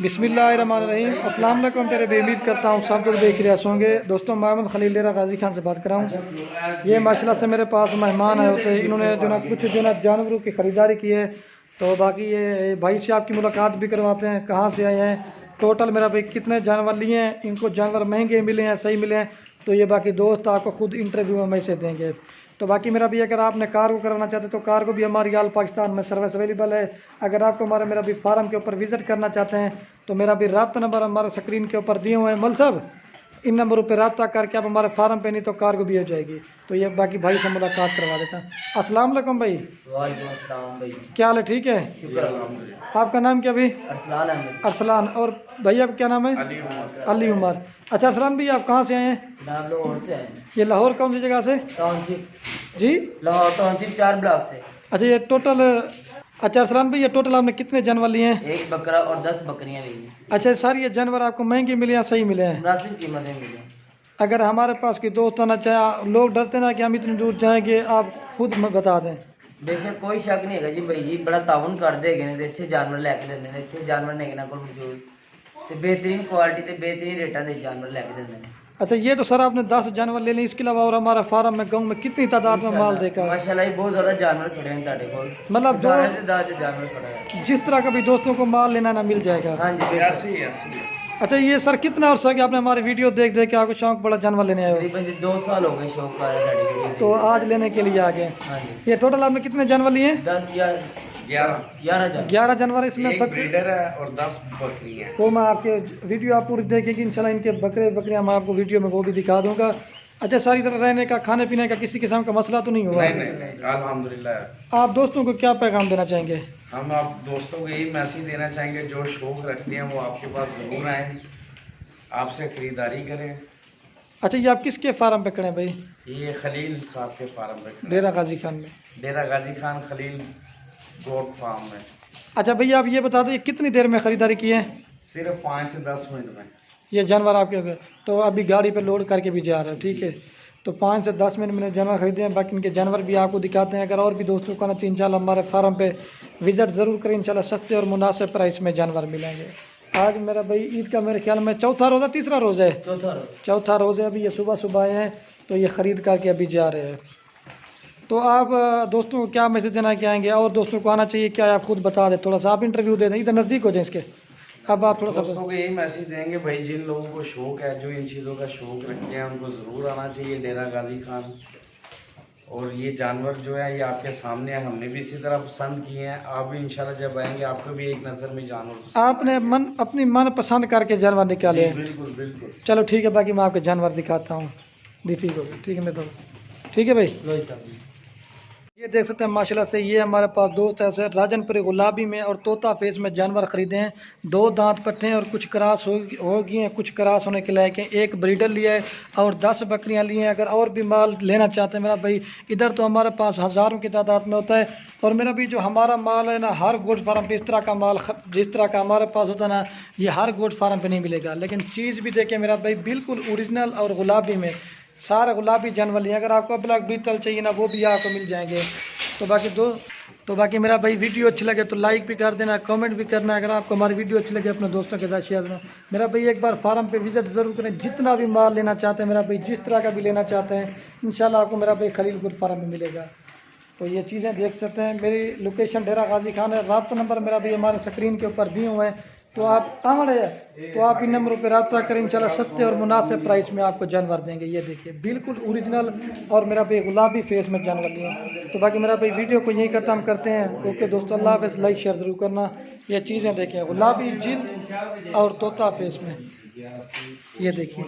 बिस्मिल्लाहिर्रहमानिर्रहीम। अस्सलाम वालेकुम तेरे भी उम्मीद करता हूँ सब लोग देख रहे होंगे। दोस्तों मोहम्मद खलील डेरा गाजी खान से बात कर रहा हूँ। ये माशाल्लाह से मेरे पास मेहमान आए होते हैं, इन्होंने जो ना कुछ जो ना जानवरों की ख़रीदारी की है। तो बाकी ये भाई से आपकी मुलाकात भी करवाते हैं, कहाँ से आए हैं, टोटल मेरा भाई कितने जानवर लिए हैं, इनको जानवर महंगे मिले हैं सही मिले हैं, तो ये बाकी दोस्त आपको खुद इंटरव्यू में से देंगे। तो बाकी मेरा भी अगर आपने कार को करवाना चाहते तो कार को भी हमारी आल पाकिस्तान में सर्विस अवेलेबल है। अगर आपको हमारे मेरा भी फार्म के ऊपर विज़िट करना चाहते हैं तो मेरा भी रब्ता नंबर हमारे स्क्रीन के ऊपर दिए हुए हैं। मल साहब इन नंबरों पर रब्ता करके आप हमारे फार्म पे नहीं तो कार को भी हो जाएगी। तो ये बाकी भाई से मुलाकात करवा देता हैं। अस्सलाम वालेकुम भाई। वालेकुम अस्सलाम भाई। क्या हाल है? ठीक है, शुक्र अल्हम्दुलिल्लाह। आपका नाम क्या भाई? अरसलान अहमद। अरसलान। और भैया का क्या नाम है? अली उमर। अच्छा अरसलान भाई आप कहाँ से आए हैं? नाम लाहौर से आए। ये लाहौर कौन सी जगह से? टाउनशिप। जी लाहौर टाउनशिप 4 ब्लॉक से। अच्छा ये टोटल, अच्छा अरसलान भाई ये टोटल आपने कितने जानवर लिए हैं? 1 बकरा और 10 बकरियां ली हैं। अच्छा सर ये जानवर आपको महंगे मिले या सही मिले हैं? मुनासिब कीमतें मिली। अगर हमारे पास कोई दोस्त आना चाहे, लोग डरते ना कि हम इतनी दूर जाएंगे, आप खुद बता दें। बेशक कोई शक नहीं है जी भाई जी बड़ा ताउन कर देगे ने अच्छे जानवर लैके देंगे ने, अच्छे जानवर ने ना कोल मौजूद ते बेहतरीन क्वालिटी ते बेहतरीन रेटा दे जानवर लैके देंगे ने। अच्छा ये तो सर आपने 10 जानवर ले लिए, इसके अलावा और हमारा फार्म में गांव में कितनी तादाद में माल देखा? माशाल्लाह ये बहुत ज्यादा जानवर खड़े हैं ताड़े कोल, मतलब जो जानवर खड़े हैं, जिस तरह का भी दोस्तों को माल लेना ना मिल जाएगा। हाँ जी ऐसे। अच्छा ये सर कितना अर्सा कि आपने हमारी वीडियो देख देख के आपको शौक बड़ा जानवर लेने आए हो? तकरीबन 2 साल हो गए शौक का है। तो आज लेने के लिए आ गए। हाँ जी। ये टोटल आपने कितने जानवर लिए? 10 या 11 जानवर। इसमें ब्रीडर है और 10 बकरी है। वो मैं आपके वीडियो आप पूरी देखेंगे इंशाल्लाह, इनके बकरियां मैं आपको वीडियो में वो भी दिखा दूंगा। अच्छा सारी तरह रहने का, खाने पीने का किसी किस्म का मसला तो नहीं हुआ? नहीं, अल्हम्दुलिल्लाह। आप दोस्तों को क्या पैगाम देना चाहेंगे? हम आप दोस्तों को यही मैसेज देना चाहेंगे, जो शौक रखते हैं वो आपके पास ज़रूर आएँ, आपसे ख़रीदारी करें। अच्छा ये आप किसके फार्म पे खड़े भाई? ये खलील साहब के फार्म पे, डेरा गाजी खान में। डेरा गाजी खान खलील गोट फार्म में। अच्छा भैया आप ये बता दें कितनी देर में ख़रीदारी की है? सिर्फ 5 से 10 मिनट में ये जानवर आपके हो गए, तो अभी गाड़ी पे लोड करके भी जा रहे हो, ठीक है। तो 5 से 10 मिनट में जानवर खरीदे हैं। बाकी इनके जानवर भी आपको दिखाते हैं। अगर और भी दोस्तों को ना तो इंशाल्लाह हमारे फार्म पे विज़िट ज़रूर करें, इंशाल्लाह सस्ते और मुनासिब प्राइस में जानवर मिलेंगे। आज मेरा भाई ईद का मेरे ख्याल में चौथा रोज़ा, तीसरा रोज़ा है, चौथा रोज़ा। अभी ये सुबह सुबह आए हैं तो ये ख़रीद करके अभी जा रहे हैं। तो आप दोस्तों को क्या मैसेज देना चाहेंगे? और दोस्तों को आना चाहिए क्या? आप खुद बता दें, थोड़ा सा आप इंटरव्यू दे दें, इधर नज़दीक हो जाए इसके। अब आप थोड़ा सा दोस्तों को यही मैसेज देंगे भाई, जिन लोगों को शौक है, जो इन चीज़ों का शौक रखते हैं, उनको ज़रूर आना चाहिए डेरा गाजी खान। और ये जानवर जो है ये आपके सामने है, हमने भी इसी तरह पसंद किए हैं। आप भी इंशाल्लाह जब आएंगे आपको भी एक नज़र में जानवर आपने अपनी मन पसंद करके जानवर निकाले। बिल्कुल बिल्कुल। चलो ठीक है, बाकी मैं आपके जानवर दिखाता हूँ। जी ठीक हो गया, ठीक है मैं तो ठीक है भाई। ये देख सकते हैं माशाल्लाह से ये हमारे पास दोस्त है सर राजनपुरी गुलाबी में और तोता फेस में जानवर ख़रीदे हैं। 2 दांत पट्टे हैं और कुछ क्रॉस हो गई हैं, कुछ क्रॉस होने के लायक हैं। 1 ब्रीडर लिया है और 10 बकरियां ली हैं। अगर और भी माल लेना चाहते हैं मेरा भाई, इधर तो हमारे पास हज़ारों की तादाद में होता है। और मेरा भी जो हमारा माल है ना, हर गोट फार्म पे इस तरह का माल जिस तरह का हमारे पास होता है ना, ये हर गोट फार्म पे नहीं मिलेगा। लेकिन चीज़ भी देखें मेरा भाई, बिल्कुल ओरिजिनल और गुलाबी में सारा गुलाबी जानवर लिए। अगर आपको ब्लैक बीटल चाहिए ना, वो भी आपको मिल जाएंगे। तो बाकी मेरा भाई वीडियो अच्छी लगे तो लाइक भी कर देना, कमेंट भी करना। अगर आपको हमारी वीडियो अच्छी लगे अपने दोस्तों के साथ शेयर करना। मेरा भाई एक बार फार्म पे विज़िट ज़रूर करें। जितना भी माल लेना चाहते हैं मेरा भाई, जिस तरह का भी लेना चाहते हैं, इंशाल्लाह आपको मेरा भाई खलीलपुर फार्म में मिलेगा। तो ये चीज़ें देख सकते हैं। मेरी लोकेशन डेरा गाजी खान है। रब्ता नंबर मेरा भाई हमारे स्क्रीन के ऊपर दिए हुए हैं। तो आप तो आप इन नंबरों पर रब्ता करें, इंशाल्लाह सस्ते और मुनासिब प्राइस में आपको जानवर देंगे। ये देखिए बिल्कुल ओरिजिनल और मेरा भाई गुलाबी फेस में जानवर लिए। तो बाकी मेरा भाई वीडियो को यहीं ख़त्म करते हैं। ओके दोस्तों, अल्लाह हाफ़िज़। लाइक शेयर ज़रूर करना। ये चीज़ें देखें गुलाबी जिल्द और तोता फेस में, ये देखिए।